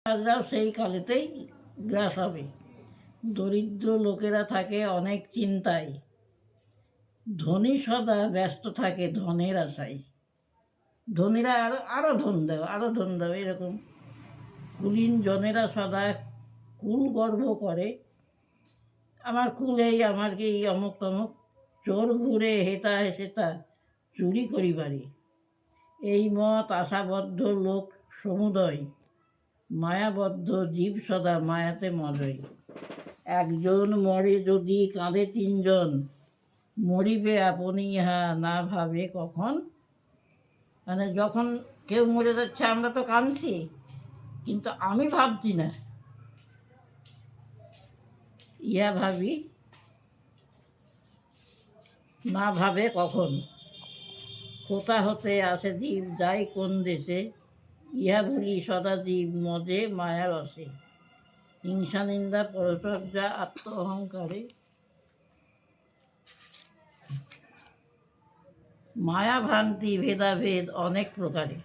রাজরাও সেই কালেতেই গ্রাস হবে। দরিদ্র লোকেরা থাকে অনেক চিন্তায়, ধনী সদা ব্যস্ত থাকে ধনের আশায়। ধনীরা আরো আরো ধন দাও, আরো ধন দাও, এরকম। কুলীন জনেরা সদা কুল গর্ব করে, আমার কুল এই, আমার কি অমুক তমুক। চোর ঘুরে হেতা সেতা চুরি করিবারে, এই মত আশাবদ্ধ লোক সমুদয়, মায়াবদ্ধ জীব সদা মায়াতে মজয়। একজন মরে যদি কাঁদে তিনজন, মরিবে আপনি ইহা না ভাবে কখন। মানে যখন কেউ মরে যাচ্ছে আমরা তো কাঁদছি, কিন্তু আমি ভাবছি না, ইহা ভাবি না ভাবে কখন। কোথা হতে আসে জীব যায় কোন দেশে, ইহা ভুলি সদা জীব মজে মায়া রসে। হিংসা নিন্দা পরচর্যা আত্ম অহংকারে, মায়া ভ্রান্তি ভেদাভেদ অনেক প্রকারে।